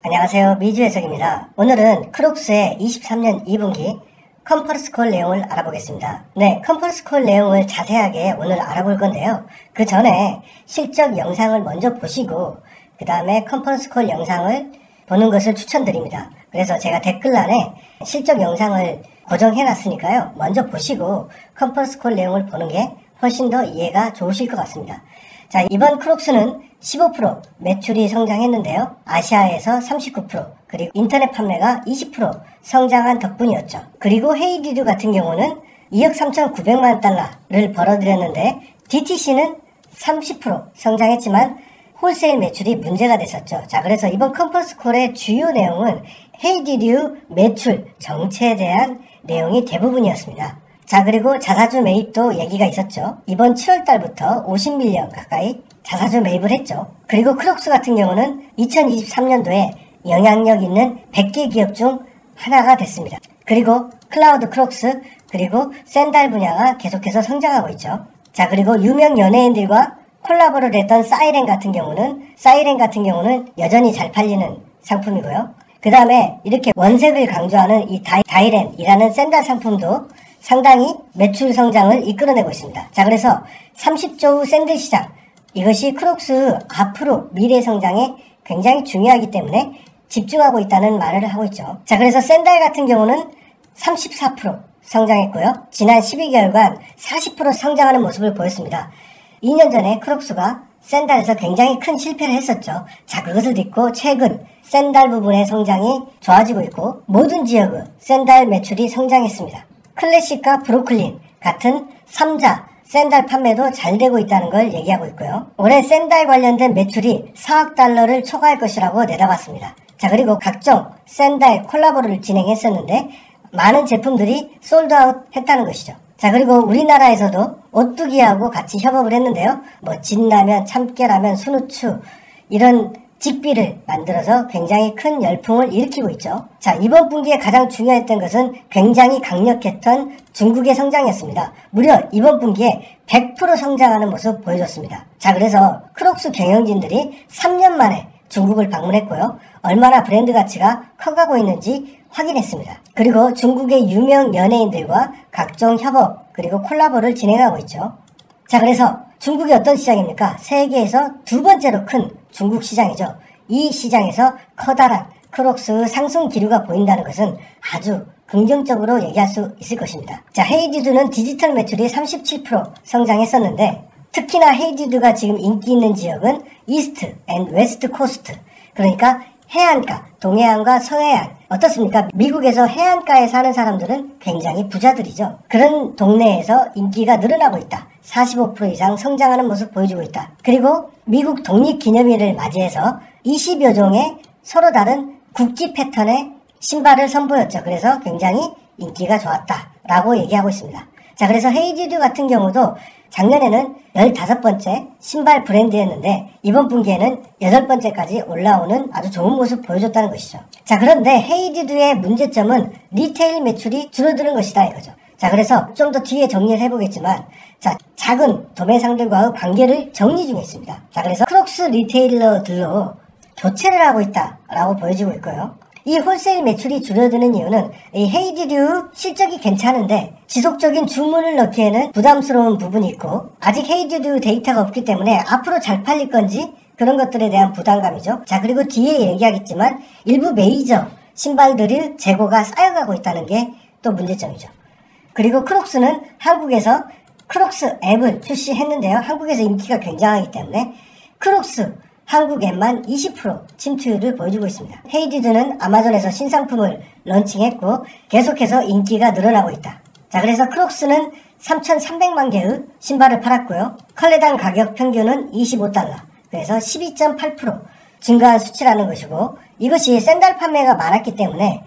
안녕하세요. 미주 해석입니다. 오늘은 크록스의 23년 2분기 컨퍼런스 콜 내용을 알아보겠습니다. 네, 컨퍼런스 콜 내용을 자세하게 오늘 알아볼 건데요. 그 전에 실적 영상을 먼저 보시고 그 다음에 컨퍼런스 콜 영상을 보는 것을 추천드립니다. 그래서 제가 댓글란에 실적 영상을 고정해 놨으니까요. 먼저 보시고 컨퍼런스 콜 내용을 보는 게 훨씬 더 이해가 좋으실 것 같습니다. 자, 이번 크록스는 15% 매출이 성장했는데요. 아시아에서 39%, 그리고 인터넷 판매가 20% 성장한 덕분이었죠. 그리고 헤이디드 같은 경우는 2억 3,900만 달러를 벌어들였는데 DTC는 30% 성장했지만 홀세일 매출이 문제가 됐었죠. 자, 그래서 이번 컨퍼런스 콜의 주요 내용은 헤이디드 매출 정체에 대한 내용이 대부분이었습니다. 자, 그리고 자사주 매입도 얘기가 있었죠. 이번 7월달부터 50밀리언 가까이 자사주 매입을 했죠. 그리고 크록스 같은 경우는 2023년도에 영향력 있는 100개 기업 중 하나가 됐습니다. 그리고 클라우드 크록스, 그리고 샌달 분야가 계속해서 성장하고 있죠. 자, 그리고 유명 연예인들과 콜라보를 했던 사이렌 같은 경우는 여전히 잘 팔리는 상품이고요. 그 다음에 이렇게 원색을 강조하는 이 다이렌이라는 샌달 상품도 상당히 매출 성장을 이끌어내고 있습니다. 자, 그래서 30조 후 샌들 시장, 이것이 크록스 앞으로 미래 성장에 굉장히 중요하기 때문에 집중하고 있다는 말을 하고 있죠. 자, 그래서 샌달 같은 경우는 34% 성장했고요. 지난 12개월간 40% 성장하는 모습을 보였습니다. 2년 전에 크록스가 샌달에서 굉장히 큰 실패를 했었죠. 자, 그것을 딛고 최근 샌달 부분의 성장이 좋아지고 있고 모든 지역의 샌달 매출이 성장했습니다. 클래식과 브루클린 같은 3자 샌달 판매도 잘 되고 있다는 걸 얘기하고 있고요. 올해 샌달 관련된 매출이 4억 달러를 초과할 것이라고 내다봤습니다. 자, 그리고 각종 샌달 콜라보를 진행했었는데 많은 제품들이 솔드아웃 했다는 것이죠. 자, 그리고 우리나라에서도 오뚜기하고 같이 협업을 했는데요. 진라면, 참깨라면, 순우추 이런 직비를 만들어서 굉장히 큰 열풍을 일으키고 있죠. 자, 이번 분기에 가장 중요했던 것은 굉장히 강력했던 중국의 성장이었습니다. 무려 이번 분기에 100% 성장하는 모습 보여줬습니다. 자, 그래서 크록스 경영진들이 3년 만에 중국을 방문했고요. 얼마나 브랜드 가치가 커가고 있는지 확인했습니다. 그리고 중국의 유명 연예인들과 각종 협업 그리고 콜라보를 진행하고 있죠. 자, 그래서 중국이 어떤 시장입니까? 세계에서 두 번째로 큰 중국 시장이죠. 이 시장에서 커다란 크록스 상승 기류가 보인다는 것은 아주 긍정적으로 얘기할 수 있을 것입니다. 자, 헤이디드는 디지털 매출이 37% 성장했었는데 특히나 헤이디드가 지금 인기 있는 지역은 이스트 앤 웨스트 코스트, 그러니까 해안가, 동해안과 서해안. 어떻습니까? 미국에서 해안가에 사는 사람들은 굉장히 부자들이죠. 그런 동네에서 인기가 늘어나고 있다. 45% 이상 성장하는 모습 보여주고 있다. 그리고 미국 독립기념일을 맞이해서 20여 종의 서로 다른 국기 패턴의 신발을 선보였죠. 그래서 굉장히 인기가 좋았다라고 얘기하고 있습니다. 자, 그래서 헤이디드 같은 경우도 작년에는 15번째 신발 브랜드였는데 이번 분기에는 8번째까지 올라오는 아주 좋은 모습 보여줬다는 것이죠. 자, 그런데 헤이디드의 문제점은 리테일 매출이 줄어드는 것이다 이거죠. 자, 그래서 좀 더 뒤에 정리를 해보겠지만, 자, 작은 도매상들과의 관계를 정리 중에 있습니다. 자, 그래서 크록스 리테일러들로 교체를 하고 있다라고 보여지고 있고요. 이 홀세일 매출이 줄어드는 이유는 이 헤이디드 실적이 괜찮은데 지속적인 주문을 넣기에는 부담스러운 부분이 있고 아직 헤이디드 데이터가 없기 때문에 앞으로 잘 팔릴 건지 그런 것들에 대한 부담감이죠. 자, 그리고 뒤에 얘기하겠지만 일부 메이저 신발들의 재고가 쌓여가고 있다는 게 또 문제점이죠. 그리고 크록스는 한국에서 크록스 앱을 출시했는데요. 한국에서 인기가 굉장하기 때문에 크록스 한국 앱만 20% 침투율을 보여주고 있습니다. 헤이디드는 아마존에서 신상품을 런칭했고 계속해서 인기가 늘어나고 있다. 자, 그래서 크록스는 3,300만 개의 신발을 팔았고요. 컬레당 가격 평균은 25달러. 그래서 12.8% 증가한 수치라는 것이고 이것이 샌달 판매가 많았기 때문에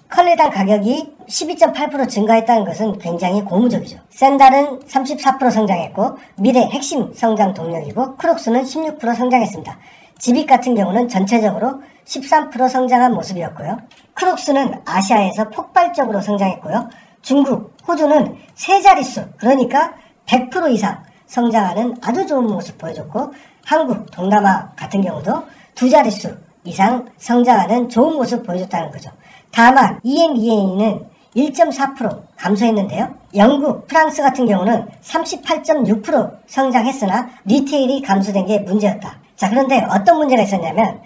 컬레당 가격이 12.8% 증가했다는 것은 굉장히 고무적이죠. 샌달은 34% 성장했고 미래 핵심 성장 동력이고 크록스는 16% 성장했습니다. 지빅 같은 경우는 전체적으로 13% 성장한 모습이었고요. 크록스는 아시아에서 폭발적으로 성장했고요. 중국, 호주는 세 자릿수, 그러니까 100% 이상 성장하는 아주 좋은 모습 보여줬고 한국, 동남아 같은 경우도 두 자릿수 이상 성장하는 좋은 모습 보여줬다는 거죠. 다만 EMEA는 1.4% 감소했는데요. 영국, 프랑스 같은 경우는 38.6% 성장했으나 리테일이 감소된 게 문제였다. 자, 그런데 어떤 문제가 있었냐면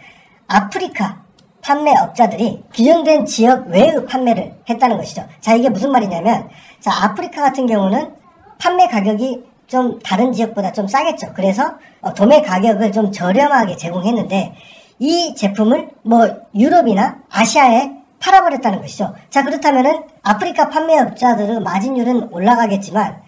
아프리카 판매업자들이 규정된 지역 외의 판매를 했다는 것이죠. 자, 이게 무슨 말이냐면, 자, 아프리카 같은 경우는 판매 가격이 좀 다른 지역보다 좀 싸겠죠. 그래서 도매 가격을 좀 저렴하게 제공했는데 이 제품을 뭐 유럽이나 아시아에 팔아버렸다는 것이죠. 자, 그렇다면은 아프리카 판매업자들의 마진율은 올라가겠지만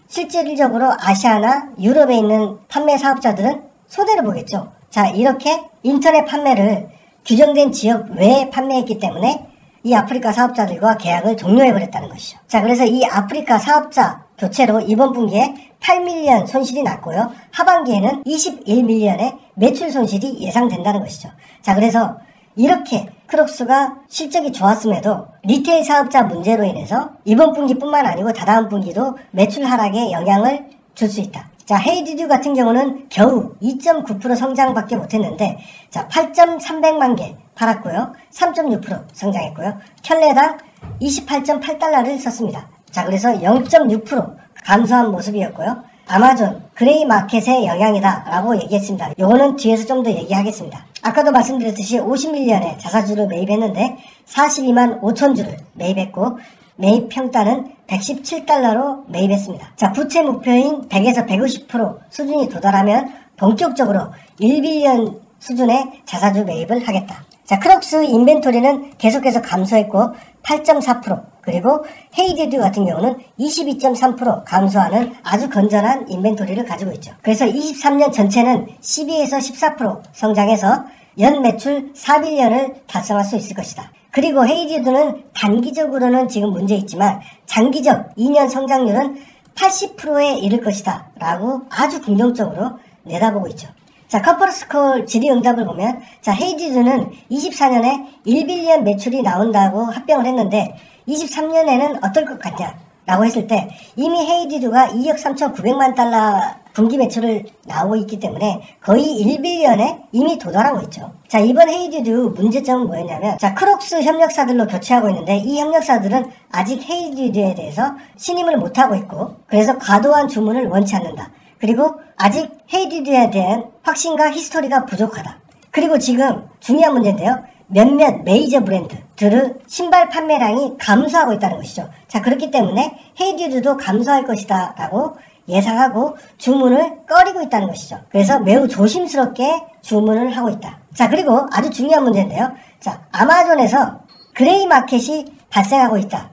실질적으로 아시아나 유럽에 있는 판매 사업자들은 손해를 보겠죠. 자, 이렇게 인터넷 판매를 규정된 지역 외에 판매했기 때문에 이 아프리카 사업자들과 계약을 종료해버렸다는 것이죠. 자, 그래서 이 아프리카 사업자 교체로 이번 분기에 8밀리언 손실이 났고요. 하반기에는 21밀리언의 매출 손실이 예상된다는 것이죠. 자, 그래서 이렇게 크록스가 실적이 좋았음에도 리테일 사업자 문제로 인해서 이번 분기뿐만 아니고 다다음 분기도 매출 하락에 영향을 줄 수 있다. 자, 헤이듀 같은 경우는 겨우 2.9% 성장밖에 못했는데, 자, 8,300만 개 팔았고요. 3.6% 성장했고요. 켤레당 28.8달러를 썼습니다. 자, 그래서 0.6% 감소한 모습이었고요. 아마존, 그레이 마켓의 영향이다 라고 얘기했습니다. 요거는 뒤에서 좀 더 얘기하겠습니다. 아까도 말씀드렸듯이 50밀리언의 자사주를 매입했는데 42만 5천 주를 매입했고 매입 평가는 117달러로 매입했습니다. 자, 부채 목표인 100에서 150% 수준이 도달하면 본격적으로 1빌리언 수준의 자사주 매입을 하겠다. 자, 크록스 인벤토리는 계속해서 감소했고 8.4%, 그리고 헤이듀 같은 경우는 22.3% 감소하는 아주 건전한 인벤토리를 가지고 있죠. 그래서 23년 전체는 12에서 14% 성장해서 연 매출 4빌리언을 달성할 수 있을 것이다. 그리고 헤이듀는 단기적으로는 지금 문제 있지만 장기적 2년 성장률은 80%에 이를 것이다 라고 아주 긍정적으로 내다보고 있죠. 자, 컨퍼런스콜 질의응답을 보면, 자, 헤이듀는 24년에 1빌리언 매출이 나온다고 합병을 했는데 23년에는 어떨 것 같냐 라고 했을 때 이미 헤이듀가 2억 3,900만 달러 분기 매출을 나오고 있기 때문에 거의 1빌리언에 이미 도달하고 있죠. 자, 이번 헤이듀 문제점은 뭐였냐면, 자, 크록스 협력사들로 교체하고 있는데 이 협력사들은 아직 헤이듀에 대해서 신임을 못하고 있고 그래서 과도한 주문을 원치 않는다. 그리고 아직 헤이듀에 대한 확신과 히스토리가 부족하다. 그리고 지금 중요한 문제인데요. 몇몇 메이저 브랜드들의 신발 판매량이 감소하고 있다는 것이죠. 자, 그렇기 때문에 헤이듀도 감소할 것이다 라고 예상하고 주문을 꺼리고 있다는 것이죠. 그래서 매우 조심스럽게 주문을 하고 있다. 자, 그리고 아주 중요한 문제인데요. 자, 아마존에서 그레이 마켓이 발생하고 있다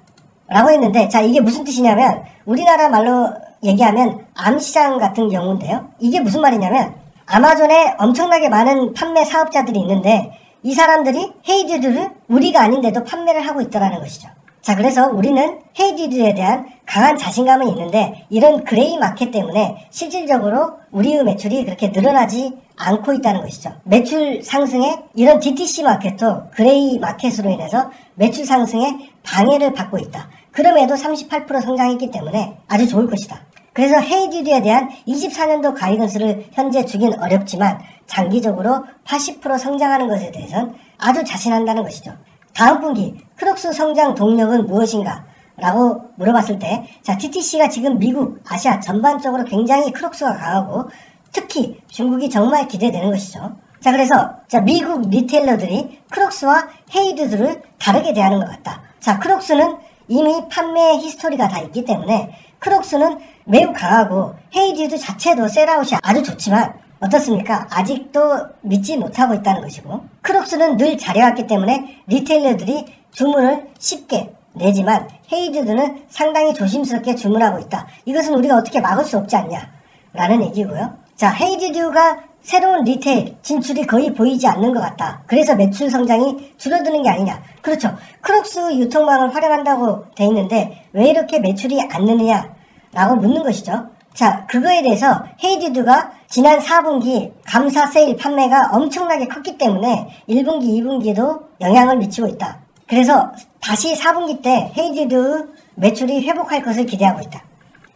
라고 했는데, 자, 이게 무슨 뜻이냐면 우리나라 말로 얘기하면 암시장 같은 경우인데요. 이게 무슨 말이냐면 아마존에 엄청나게 많은 판매 사업자들이 있는데 이 사람들이 헤이듀를 우리가 아닌데도 판매를 하고 있다는 것이죠. 자, 그래서 우리는 헤이듀에 대한 강한 자신감은 있는데 이런 그레이 마켓 때문에 실질적으로 우리의 매출이 그렇게 늘어나지 않고 있다는 것이죠. 매출 상승에 이런 DTC 마켓도 그레이 마켓으로 인해서 매출 상승에 방해를 받고 있다. 그럼에도 38% 성장했기 때문에 아주 좋을 것이다. 그래서 헤이듀에 대한 24년도 가이던스를 현재 주긴 어렵지만 장기적으로 80% 성장하는 것에 대해서는 아주 자신한다는 것이죠. 다음 분기 크록스 성장 동력은 무엇인가? 라고 물어봤을 때, 자, DTC가 지금 미국, 아시아 전반적으로 굉장히 크록스가 강하고 특히 중국이 정말 기대되는 것이죠. 자, 그래서 자, 미국 리테일러들이 크록스와 헤이듀를 다르게 대하는 것 같다. 자, 크록스는 이미 판매 히스토리가 다 있기 때문에 크록스는 매우 강하고 헤이듀 자체도 셀아웃이 아주 좋지만 어떻습니까? 아직도 믿지 못하고 있다는 것이고 크록스는 늘 잘해왔기 때문에 리테일러들이 주문을 쉽게 내지만 헤이듀는 상당히 조심스럽게 주문하고 있다. 이것은 우리가 어떻게 막을 수 없지 않냐 라는 얘기고요. 자, 헤이듀가 새로운 리테일 진출이 거의 보이지 않는 것 같다. 그래서 매출 성장이 줄어드는 게 아니냐. 그렇죠. 크록스 유통망을 활용한다고 돼 있는데 왜 이렇게 매출이 안 느느냐 라고 묻는 것이죠. 자, 그거에 대해서 헤이듀가 지난 4분기 감사 세일 판매가 엄청나게 컸기 때문에 1분기, 2분기에도 영향을 미치고 있다. 그래서 다시 4분기 때 헤이듀 매출이 회복할 것을 기대하고 있다.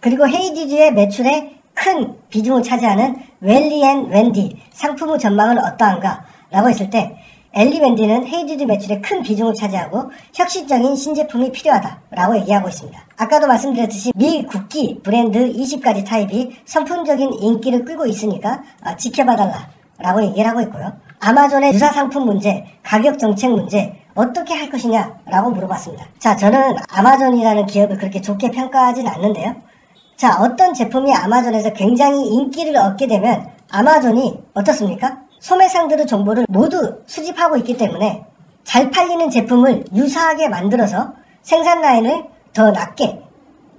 그리고 헤이듀의 매출에 큰 비중을 차지하는 웰리 앤 웬디 상품의 전망은 어떠한가? 라고 했을 때 엘리 웬디는 헤이듀드 매출에 큰 비중을 차지하고 혁신적인 신제품이 필요하다라고 얘기하고 있습니다. 아까도 말씀드렸듯이 미 국기 브랜드 20가지 타입이 선풍적인 인기를 끌고 있으니까 지켜봐달라라고 얘기를 하고 있고요. 아마존의 유사 상품 문제, 가격 정책 문제 어떻게 할 것이냐라고 물어봤습니다. 자, 저는 아마존이라는 기업을 그렇게 좋게 평가하진 않는데요. 자, 어떤 제품이 아마존에서 굉장히 인기를 얻게 되면 아마존이 어떻습니까? 소매상들의 정보를 모두 수집하고 있기 때문에 잘 팔리는 제품을 유사하게 만들어서 생산 라인을 더 낮게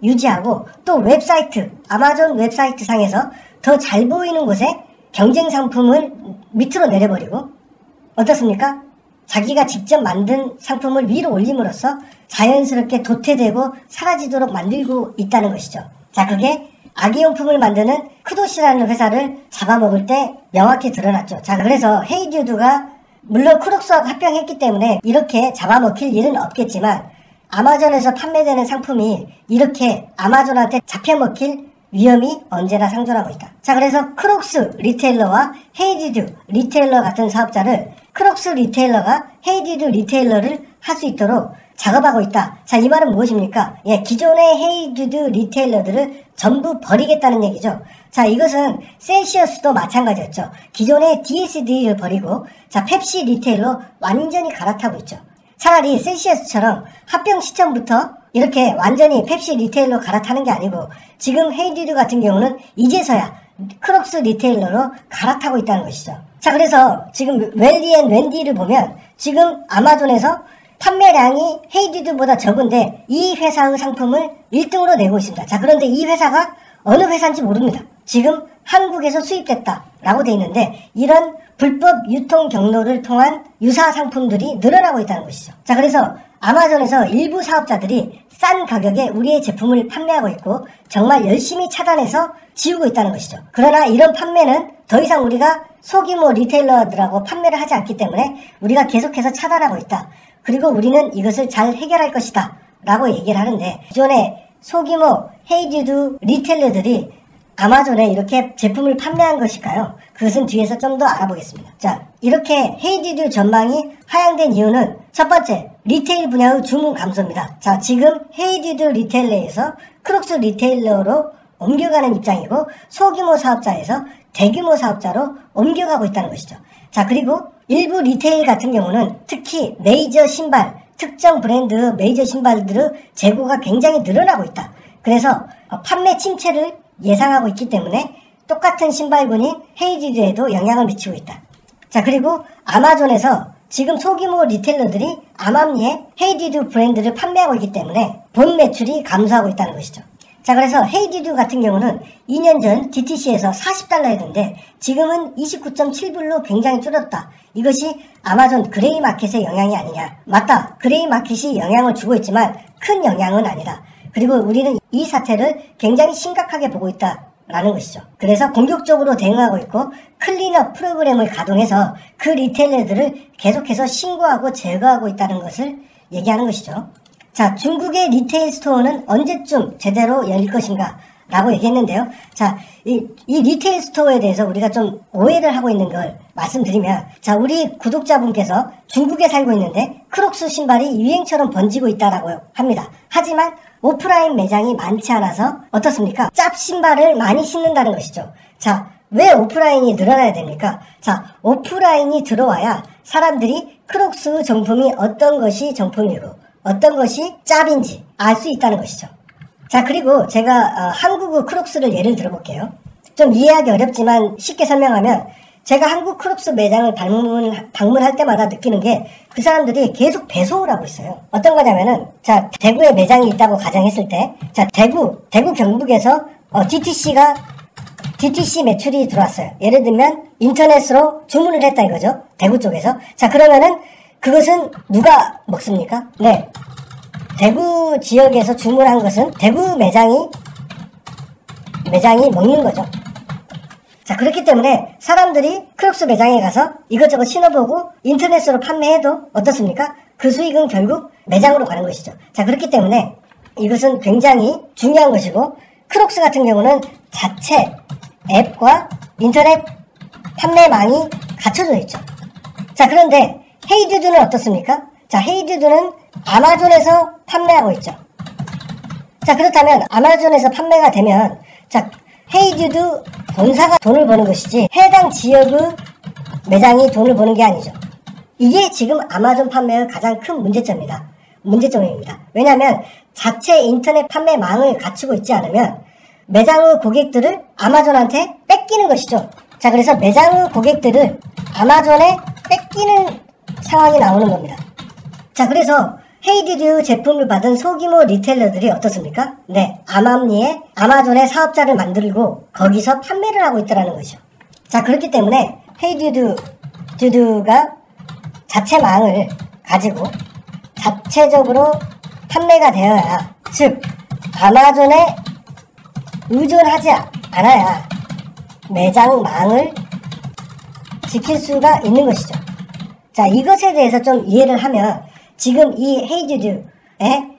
유지하고 또 웹사이트, 아마존 웹사이트 상에서 더 잘 보이는 곳에 경쟁 상품을 밑으로 내려버리고 어떻습니까? 자기가 직접 만든 상품을 위로 올림으로써 자연스럽게 도태되고 사라지도록 만들고 있다는 것이죠. 자, 그게 아기용품을 만드는 크도시라는 회사를 잡아먹을 때 명확히 드러났죠. 자, 그래서 헤이듀드가 물론 크록스하고 합병했기 때문에 이렇게 잡아먹힐 일은 없겠지만 아마존에서 판매되는 상품이 이렇게 아마존한테 잡혀먹힐 위험이 언제나 상존하고 있다. 자, 그래서 크록스 리테일러와 헤이듀드 리테일러 같은 사업자를 크록스 리테일러가 헤이듀드 리테일러를 할 수 있도록 작업하고 있다. 자, 이 말은 무엇입니까? 예, 기존의 헤이듀드 리테일러들을 전부 버리겠다는 얘기죠. 자, 이것은 셀시어스도 마찬가지였죠. 기존의 DSD를 버리고 자, 펩시 리테일로 완전히 갈아타고 있죠. 차라리 셀시어스처럼 합병 시점부터 이렇게 완전히 펩시 리테일로 갈아타는 게 아니고 지금 헤이듀드 같은 경우는 이제서야 크록스 리테일러로 갈아타고 있다는 것이죠. 자, 그래서 지금 웰리 앤 웬디를 보면 지금 아마존에서 판매량이 헤이듀드보다 적은데 이 회사의 상품을 1등으로 내고 있습니다. 자, 그런데 이 회사가 어느 회사인지 모릅니다. 지금 한국에서 수입됐다라고 돼 있는데 이런 불법 유통 경로를 통한 유사 상품들이 늘어나고 있다는 것이죠. 자, 그래서 아마존에서 일부 사업자들이 싼 가격에 우리의 제품을 판매하고 있고 정말 열심히 차단해서 지우고 있다는 것이죠. 그러나 이런 판매는 더 이상 우리가 소규모 리테일러들하고 판매를 하지 않기 때문에 우리가 계속해서 차단하고 있다. 그리고 우리는 이것을 잘 해결할 것이다 라고 얘기를 하는데 기존의 소규모 헤이듀드 리테일러들이 아마존에 이렇게 제품을 판매한 것일까요? 그것은 뒤에서 좀 더 알아보겠습니다. 자, 이렇게 헤이듀드 전망이 하향된 이유는 첫 번째, 리테일 분야의 주문 감소입니다. 자, 지금 헤이듀드 리테일러에서 크록스 리테일러로 옮겨가는 입장이고 소규모 사업자에서 대규모 사업자로 옮겨가고 있다는 것이죠. 자, 그리고 일부 리테일 같은 경우는 특히 메이저 신발, 특정 브랜드 메이저 신발들의 재고가 굉장히 늘어나고 있다. 그래서 판매 침체를 예상하고 있기 때문에 똑같은 신발군이 헤이듀드에도 영향을 미치고 있다. 자, 그리고 아마존에서 지금 소규모 리테일러들이 암암리에 헤이듀드 브랜드를 판매하고 있기 때문에 본 매출이 감소하고 있다는 것이죠. 자, 그래서 헤이듀드 같은 경우는 2년 전 DTC에서 40달러였는데 지금은 29.7불로 굉장히 줄었다. 이것이 아마존 그레이 마켓의 영향이 아니냐. 맞다. 그레이 마켓이 영향을 주고 있지만 큰 영향은 아니다. 그리고 우리는 이 사태를 굉장히 심각하게 보고 있다라는 것이죠. 그래서 공격적으로 대응하고 있고 클린업 프로그램을 가동해서 그 리테일러들을 계속해서 신고하고 제거하고 있다는 것을 얘기하는 것이죠. 자, 중국의 리테일 스토어는 언제쯤 제대로 열릴 것인가 라고 얘기했는데요. 자, 이 리테일 스토어에 대해서 우리가 좀 오해를 하고 있는 걸 말씀드리면, 자, 우리 구독자분께서 중국에 살고 있는데 크록스 신발이 유행처럼 번지고 있다라고 합니다. 하지만 오프라인 매장이 많지 않아서 어떻습니까? 짭 신발을 많이 신는다는 것이죠. 자, 왜 오프라인이 늘어나야 됩니까? 자, 오프라인이 들어와야 사람들이 크록스 정품이 어떤 것이 정품이고 어떤 것이 짭인지 알 수 있다는 것이죠. 자, 그리고 제가 한국 크록스를 예를 들어볼게요. 좀 이해하기 어렵지만 쉽게 설명하면 제가 한국 크록스 매장을 방문할 때마다 느끼는 게 그 사람들이 계속 배송을 하고 있어요. 어떤 거냐면은 자, 대구에 매장이 있다고 가정했을 때 자, 대구 경북에서 DTC 매출이 들어왔어요. 예를 들면 인터넷으로 주문을 했다 이거죠. 대구 쪽에서. 자, 그러면은 그것은 누가 먹습니까? 네. 대구 지역에서 주문한 것은 대구 매장이 먹는 거죠. 자, 그렇기 때문에 사람들이 크록스 매장에 가서 이것저것 신어보고 인터넷으로 판매해도 어떻습니까? 그 수익은 결국 매장으로 가는 것이죠. 자, 그렇기 때문에 이것은 굉장히 중요한 것이고 크록스 같은 경우는 자체 앱과 인터넷 판매망이 갖춰져 있죠. 자, 그런데 헤이듀드는 어떻습니까? 자, 헤이듀드는 아마존에서 판매하고 있죠. 자, 그렇다면 아마존에서 판매가 되면 자, 헤이듀드 본사가 돈을 버는 것이지 해당 지역의 매장이 돈을 버는 게 아니죠. 이게 지금 아마존 판매의 가장 큰 문제점입니다. 왜냐하면 자체 인터넷 판매망을 갖추고 있지 않으면 매장의 고객들을 아마존한테 뺏기는 것이죠. 자, 그래서 매장의 고객들을 아마존에 뺏기는 상황이 나오는 겁니다. 자, 그래서 헤이듀드 제품을 받은 소규모 리테일러들이 어떻습니까? 네, 암암리에 아마존의 사업자를 만들고 거기서 판매를 하고 있다는 것이죠. 자, 그렇기 때문에 헤이듀드가 자체망을 가지고 자체적으로 판매가 되어야, 즉 아마존에 의존하지 않아야 매장망을 지킬 수가 있는 것이죠. 자, 이것에 대해서 좀 이해를 하면 지금 이 헤이듀드의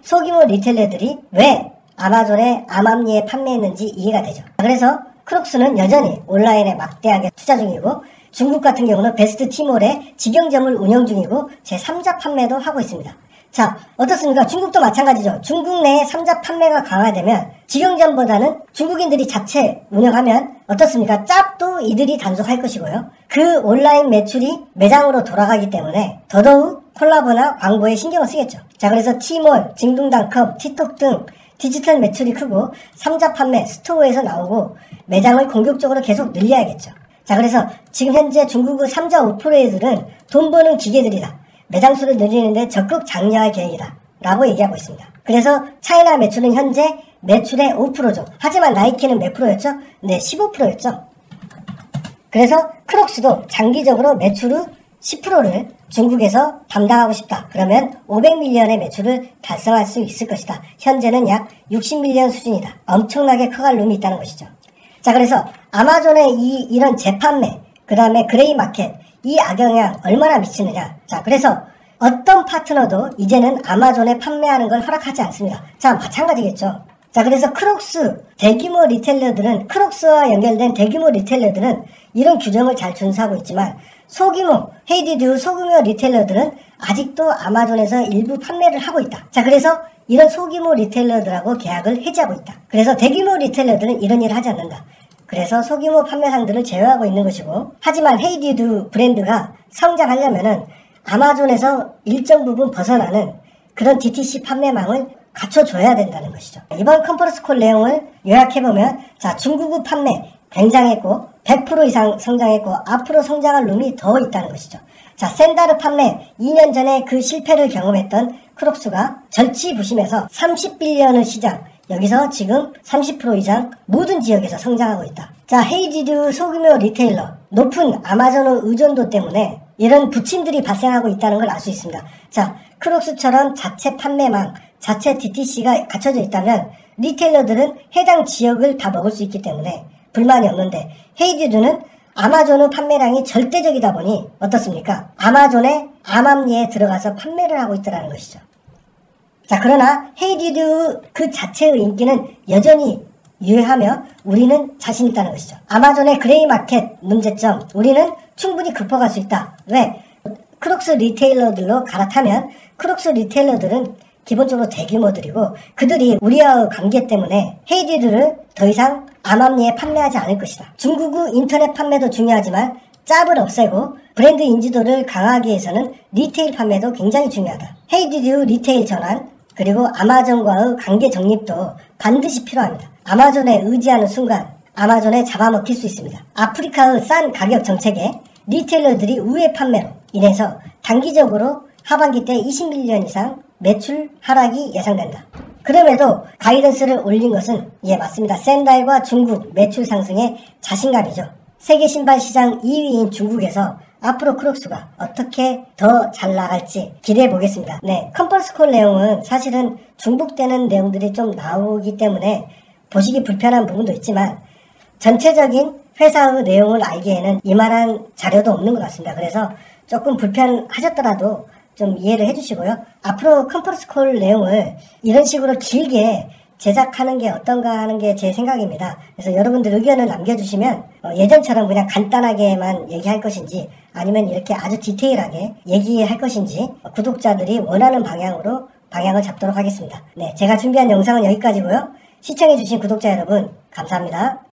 소규모 리테일러들이 왜 아마존에 암암리에 판매했는지 이해가 되죠. 그래서 크록스는 여전히 온라인에 막대하게 투자 중이고 중국 같은 경우는 베스트 티몰에 직영점을 운영 중이고 제3자 판매도 하고 있습니다. 자, 어떻습니까? 중국도 마찬가지죠. 중국 내에 3자 판매가 강화되면 직영점보다는 중국인들이 자체 운영하면 어떻습니까? 짭도 이들이 단속할 것이고요. 그 온라인 매출이 매장으로 돌아가기 때문에 더더욱 콜라보나 광고에 신경을 쓰겠죠. 자, 그래서 티몰, 징둥닷컴, 틱톡 등 디지털 매출이 크고 3자 판매, 스토어에서 나오고 매장을 공격적으로 계속 늘려야겠죠. 자, 그래서 지금 현재 중국의 3자 오퍼레이터들은 돈 버는 기계들이다. 매장 수를 늘리는데 적극 장려할 계획이다 라고 얘기하고 있습니다. 그래서 차이나 매출은 현재 매출의 5%죠. 하지만 나이키는 몇 프로였죠? 네, 15%였죠. 그래서 크록스도 장기적으로 매출의 10%를 중국에서 담당하고 싶다. 그러면 500밀리언의 매출을 달성할 수 있을 것이다. 현재는 약 60밀리언 수준이다. 엄청나게 커갈 룸이 있다는 것이죠. 자, 그래서 아마존의 이런 재판매, 그 다음에 그레이 마켓, 이 악영향 얼마나 미치느냐. 자, 그래서 어떤 파트너도 이제는 아마존에 판매하는 걸 허락하지 않습니다. 자, 마찬가지겠죠. 자, 그래서 크록스 대규모 리테일러들은, 크록스와 연결된 대규모 리테일러들은 이런 규정을 잘 준수하고 있지만 소규모, 헤이듀드 소규모 리테일러들은 아직도 아마존에서 일부 판매를 하고 있다. 자, 그래서 이런 소규모 리테일러들하고 계약을 해지하고 있다. 그래서 대규모 리테일러들은 이런 일을 하지 않는다. 그래서 소규모 판매상들을 제어하고 있는 것이고, 하지만 헤이듀드 브랜드가 성장하려면은 아마존에서 일정 부분 벗어나는 그런 DTC 판매망을 갖춰줘야 된다는 것이죠. 이번 컨퍼런스 콜 내용을 요약해보면, 자, 중국의 판매 굉장했고 100% 이상 성장했고 앞으로 성장할 룸이 더 있다는 것이죠. 자, 샌다르 판매 2년 전에 그 실패를 경험했던 크록스가 절치부심해서 30빌리언의 시장, 여기서 지금 30% 이상 모든 지역에서 성장하고 있다. 자, 헤이듀드 소규모 리테일러, 높은 아마존의 의존도 때문에 이런 부침들이 발생하고 있다는 걸 알 수 있습니다. 자, 크록스처럼 자체 판매망, 자체 DTC가 갖춰져 있다면 리테일러들은 해당 지역을 다 먹을 수 있기 때문에 불만이 없는데, 헤이듀드는 아마존의 판매량이 절대적이다 보니 어떻습니까? 아마존의 암암리에 들어가서 판매를 하고 있다는 것이죠. 자, 그러나 헤이듀드 그 자체의 인기는 여전히 유효하며 우리는 자신 있다는 것이죠. 아마존의 그레이 마켓 문제점, 우리는 충분히 극복할 수 있다. 왜? 크록스 리테일러들로 갈아타면 크록스 리테일러들은 기본적으로 대규모들이고 그들이 우리와의 관계 때문에 헤이듀드를 더 이상 암암리에 판매하지 않을 것이다. 중국의 인터넷 판매도 중요하지만 짭을 없애고 브랜드 인지도를 강화하기 위해서는 리테일 판매도 굉장히 중요하다. 헤이듀드 리테일 전환, 그리고 아마존과의 관계 정립도 반드시 필요합니다. 아마존에 의지하는 순간 아마존에 잡아먹힐 수 있습니다. 아프리카의 싼 가격 정책에 리테일러들이 우회 판매로 인해서 단기적으로 하반기 때 20밀리언 이상 매출 하락이 예상된다. 그럼에도 가이던스를 올린 것은 맞습니다. 샌달과 중국 매출 상승의 자신감이죠. 세계 신발 시장 2위인 중국에서 앞으로 크록스가 어떻게 더 잘 나갈지 기대해 보겠습니다. 네, 컨퍼런스 콜 내용은 사실은 중복되는 내용들이 좀 나오기 때문에 보시기 불편한 부분도 있지만 전체적인 회사의 내용을 알기에는 이만한 자료도 없는 것 같습니다. 그래서 조금 불편하셨더라도 좀 이해를 해주시고요. 앞으로 컨퍼런스 콜 내용을 이런 식으로 길게 제작하는 게 어떤가 하는 게 제 생각입니다. 그래서 여러분들 의견을 남겨주시면 예전처럼 그냥 간단하게만 얘기할 것인지 아니면 이렇게 아주 디테일하게 얘기할 것인지 구독자들이 원하는 방향을 잡도록 하겠습니다. 네, 제가 준비한 영상은 여기까지고요. 시청해주신 구독자 여러분 감사합니다.